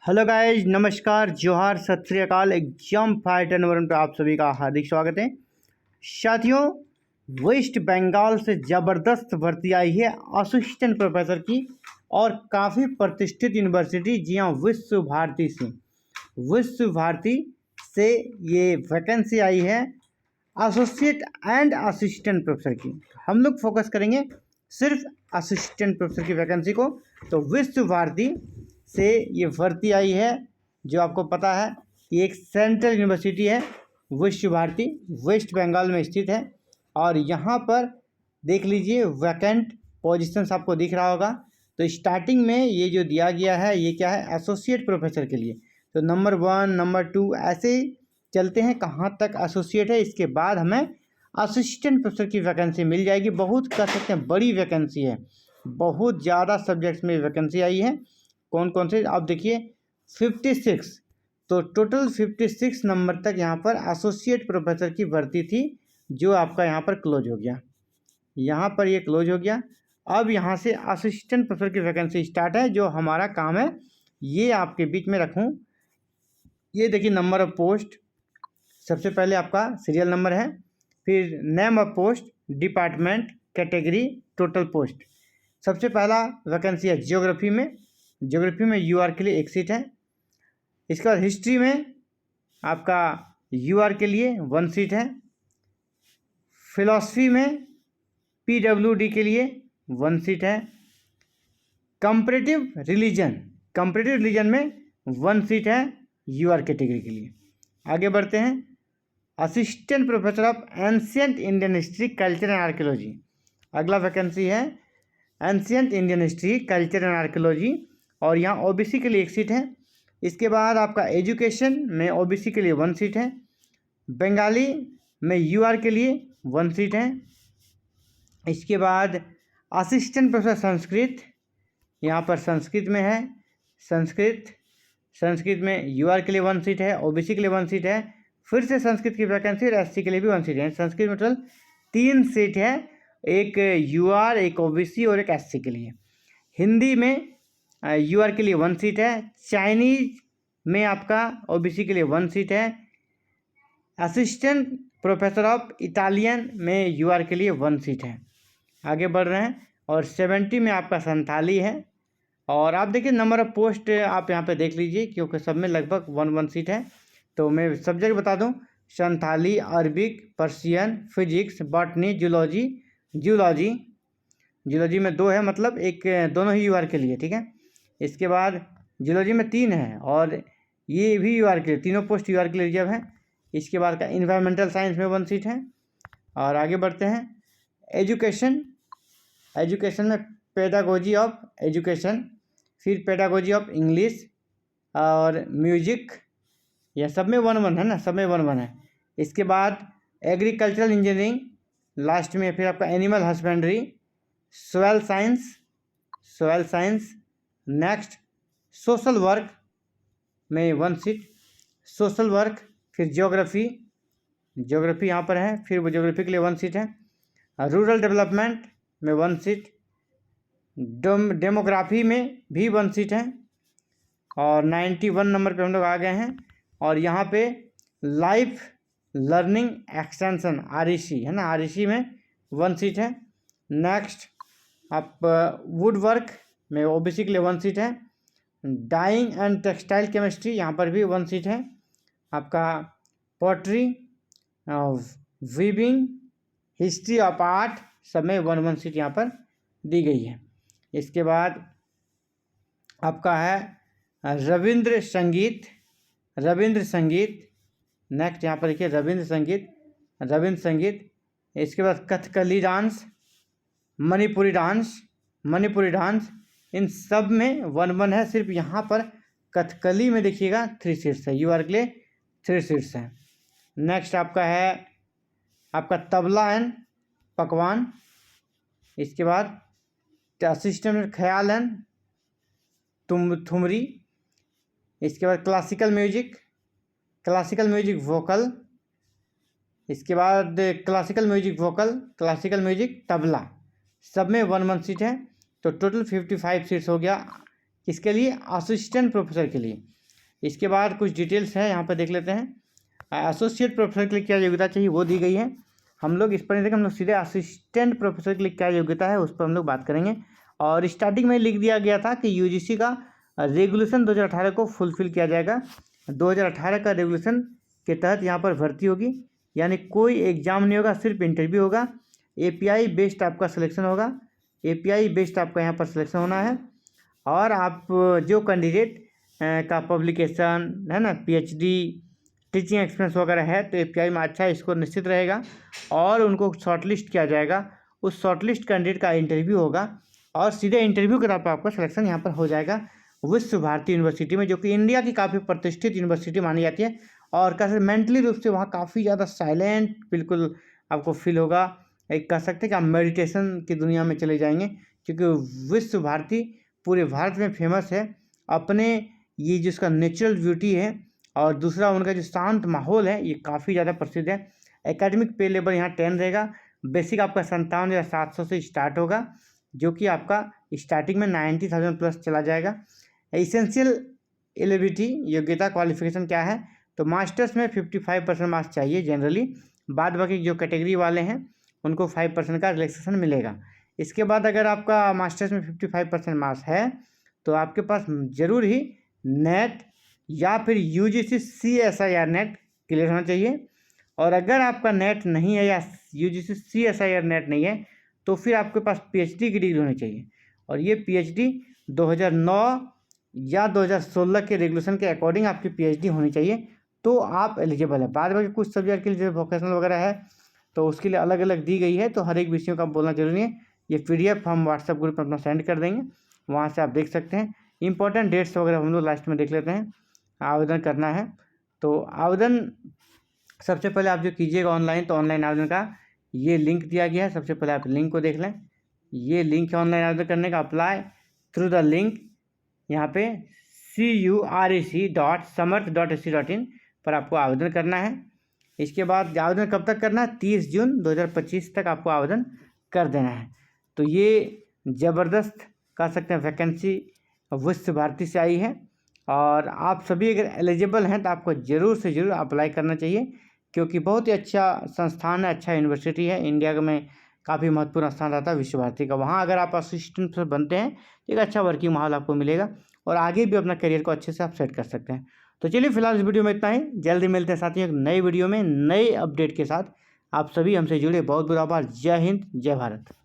Hello guys, नमस्कार, जोहार, सत श्री अकाल। एग्जाम फाइटर नंबर 1 पे आप सभी का हार्दिक स्वागत है। साथियों, वेस्ट बंगाल से ज़बरदस्त भर्ती आई है असिस्टेंट प्रोफेसर की और काफ़ी प्रतिष्ठित यूनिवर्सिटी, जी हाँ, विश्व भारती से ये वैकेंसी आई है एसोसिएट एंड असिस्टेंट प्रोफेसर की। हम लोग फोकस करेंगे सिर्फ असिस्टेंट प्रोफेसर की वैकेंसी को। तो विश्व भारती से ये भर्ती आई है, जो आपको पता है कि एक सेंट्रल यूनिवर्सिटी है। विश्व भारती वेस्ट बंगाल में स्थित है और यहाँ पर देख लीजिए वैकेंट पोजीशंस आपको दिख रहा होगा। तो स्टार्टिंग में ये जो दिया गया है ये क्या है, एसोसिएट प्रोफेसर के लिए। तो नंबर 1, नंबर 2 ऐसे चलते हैं, कहाँ तक एसोसिएट है, इसके बाद हमें असिस्टेंट प्रोफेसर की वैकेंसी मिल जाएगी। बहुत कह सकते हैं बड़ी वैकेंसी है, बहुत ज़्यादा सब्जेक्ट्स में वैकेंसी आई है। कौन कौन से आप देखिए, 56, तो टोटल 56 नंबर तक यहाँ पर एसोसिएट प्रोफेसर की भर्ती थी, जो आपका यहाँ पर क्लोज हो गया। यहाँ पर ये क्लोज हो गया। अब यहाँ से असिस्टेंट प्रोफेसर की वैकेंसी स्टार्ट है। जो हमारा काम है ये आपके बीच में रखूँ। ये देखिए नंबर ऑफ पोस्ट, सबसे पहले आपका सीरियल नंबर है, फिर name of post, department, category, total post. सबसे पहला वैकेंसी है ज्योग्राफी में यूआर के लिए एक सीट है। इसके बाद हिस्ट्री में आपका यूआर के लिए 1 सीट है। फिलॉसफी में पीडब्ल्यूडी के लिए 1 सीट है। कंपैरेटिव रिलीजन में 1 सीट है यूआर कैटेगरी के लिए। आगे बढ़ते हैं, assistant professor of ancient Indian history, culture and archaeology. अगला वैकेंसी है ancient Indian history, culture and archaeology, और यहाँ ओबीसी के लिए 1 सीट है। इसके बाद आपका एजुकेशन में ओबीसी के लिए 1 सीट है। बंगाली में यूआर के लिए 1 सीट है। इसके बाद असिस्टेंट प्रोफेसर संस्कृत, यहाँ पर संस्कृत में है। संस्कृत में यूआर के लिए 1 सीट है, ओबीसी के लिए 1 सीट है। फिर से संस्कृत की वैकेंसी और एससी के लिए भी 1 सीट है। संस्कृत में टोटल 3 सीट है, एक यूआर, एक ओबीसी और एक एससी के लिए। हिंदी में यूआर के लिए 1 सीट है। चाइनीज में आपका ओबीसी के लिए 1 सीट है। असिस्टेंट प्रोफेसर ऑफ इटालियन में यूआर के लिए 1 सीट है। आगे बढ़ रहे हैं, और 70 में आपका संथाली है। और आप देखिए नंबर ऑफ पोस्ट आप यहाँ पे देख लीजिए, क्योंकि सब में लगभग 1 सीट है। तो मैं सब्जेक्ट बता दूँ, Santhali, Arabic, Persian, physics, botany, zoology में 2 है, मतलब एक दोनों ही यूआर के लिए, ठीक है। इसके बाद जूलॉजी में 3 है और ये भी यूआर के लिए, तीनों पोस्ट यूआर के लिए रिजर्व है। इसके बाद का इन्वायरमेंटल साइंस में 1 सीट है। और आगे बढ़ते हैं, एजुकेशन में पेडागोजी ऑफ एजुकेशन, फिर पेडागोजी ऑफ इंग्लिश और म्यूजिक, यह सब में 1 है ना, सब में 1 है। इसके बाद एग्रीकल्चरल इंजीनियरिंग, लास्ट में फिर आपका animal husbandry, soil science. Next social work में 1 सीट, सोशल वर्क। फिर ज्योग्राफी यहाँ पर है, फिर वो ज्योग्राफी के लिए 1 सीट है। रूरल डेवलपमेंट में 1 सीट, डेमोग्राफी में भी 1 सीट है। और 91 नंबर पे हम लोग आ गए हैं। और यहाँ पे लाइफ लर्निंग एक्सटेंशन, आरईसी है ना, आरईसी में 1 सीट है। नेक्स्ट आप वुड वर्क में ओबीसी के लिए 1 सीट है। डाइंग एंड टेक्सटाइल केमिस्ट्री, यहाँ पर भी 1 सीट है। आपका pottery, weaving, history of art, सब में 1 सीट यहाँ पर दी गई है। इसके बाद आपका है रविंद्र संगीत। नेक्स्ट यहाँ पर देखिए रविंद्र संगीत। इसके बाद कथकली डांस, मणिपुरी डांस, इन सब में 1 है। सिर्फ यहाँ पर कथकली में देखिएगा 3 सीट्स है, यूआर के लिए 3 सीट्स हैं। नेक्स्ट आपका है आपका तबला एंड पकवान। इसके बाद असिस्टेंट ख्याल एंड ठुमरी। इसके बाद क्लासिकल म्यूजिक वोकल। इसके बाद क्लासिकल म्यूजिक तबला, सब में 1 सीट है। तो टोटल 55 सीट्स हो गया किसके लिए? असिस्टेंट प्रोफेसर के लिए। इसके बाद कुछ डिटेल्स है यहाँ पर देख लेते हैं। एसोसिएट प्रोफेसर के लिए क्या योग्यता चाहिए वो दी गई है। हम लोग इस पर नहीं देखें, हम लोग सीधे असिस्टेंट प्रोफेसर के लिए क्या योग्यता है उस पर हम लोग बात करेंगे। और स्टार्टिंग में लिख दिया गया था कि यूजीसी का रेगुलेशन 2018 को फुलफिल किया जाएगा। 2018 का रेगुलेशन के तहत यहाँ पर भर्ती होगी, यानी कोई एग्जाम नहीं होगा, सिर्फ इंटरव्यू होगा। एपीआई बेस्ड आपका सिलेक्शन होगा, एपीआई बेस्ड आपका यहाँ पर सिलेक्शन होना है। और आप जो कैंडिडेट का पब्लिकेशन है ना, पीएचडी, टीचिंग एक्सपीरियंस वगैरह है तो एपीआई में अच्छा स्कोर निश्चित रहेगा और उनको शॉर्टलिस्ट किया जाएगा। उस शॉर्टलिस्ट कैंडिडेट का इंटरव्यू होगा और सीधे इंटरव्यू के तौर पर आपका सिलेक्शन यहाँ पर हो जाएगा विश्व भारती यूनिवर्सिटी में, जो कि इंडिया की काफ़ी प्रतिष्ठित यूनिवर्सिटी मानी जाती है। और कैसे मेंटली रूप से वहाँ काफ़ी ज़्यादा साइलेंट बिल्कुल आपको फील होगा। एक कह सकते हैं कि आप मेडिटेशन की दुनिया में चले जाएंगे, क्योंकि विश्व भारती पूरे भारत में फेमस है अपने ये जिसका नेचुरल ब्यूटी है, और दूसरा उनका जो शांत माहौल है ये काफ़ी ज़्यादा प्रसिद्ध है। एकेडमिक पे लेवल यहाँ 10 रहेगा। बेसिक आपका 57,700 से स्टार्ट होगा, जो कि आपका स्टार्टिंग में 90,000 प्लस चला जाएगा। एसेंशियल एलिजिबिलिटी योग्यता क्वालिफिकेशन क्या है? तो मास्टर्स में 55% मार्क्स चाहिए जनरली। बाद बाकी जो कैटेगरी वाले हैं उनको 5% का रिलैक्सेशन मिलेगा। इसके बाद अगर आपका मास्टर्स में 55% मार्क्स है तो आपके पास ज़रूर ही नेट या फिर यूजीसी CSIR नेट क्लियर होना चाहिए। और अगर आपका नेट नहीं है या यूजीसी CSIR नेट नहीं है तो फिर आपके पास पीएचडी की डिग्री होनी चाहिए, और ये पीएचडी 2009 या 2016 के रेगुलेशन के अकॉर्डिंग आपकी पीएचडी होनी चाहिए, तो आप एलिजिबल है। बाद में कुछ सब्जेक्ट के लिए जैसे वोकेशनल वगैरह है तो उसके लिए अलग अलग दी गई है, तो हर एक विषयों का बोलना जरूरी है। ये PDF हम व्हाट्सएप ग्रुप में अपना सेंड कर देंगे, वहाँ से आप देख सकते हैं। इंपॉर्टेंट डेट्स वगैरह हम लोग लास्ट में देख लेते हैं। आवेदन करना है तो आवेदन सबसे पहले आप जो कीजिएगा ऑनलाइन, तो ऑनलाइन आवेदन का ये लिंक दिया गया है। सबसे पहले आप लिंक को देख लें, ये लिंक है ऑनलाइन आवेदन करने का। अप्लाई थ्रू द लिंक, यहाँ पे curec.samarth.ac.in पर आपको आवेदन करना है। इसके बाद आवेदन कब तक करना है? 30 जून 2025 तक आपको आवेदन कर देना है। तो ये ज़बरदस्त कह सकते हैं वैकेंसी विश्व भारती से आई है, और आप सभी अगर एलिजिबल हैं तो आपको ज़रूर से ज़रूर अप्लाई करना चाहिए, क्योंकि बहुत ही अच्छा संस्थान है, अच्छा यूनिवर्सिटी है। इंडिया में काफ़ी महत्वपूर्ण स्थान रहता है विश्व भारती का। वहाँ अगर आप असिस्टेंट बनते हैं तो एक अच्छा वर्किंग माहौल आपको मिलेगा और आगे भी अपना करियर को अच्छे से आप सेट कर सकते हैं। तो चलिए फिलहाल इस वीडियो में इतना ही। जल्दी मिलते हैं साथियों एक नई वीडियो में नए अपडेट के साथ। आप सभी हमसे जुड़े बहुत बहुत आभार। जय हिंद, जय भारत।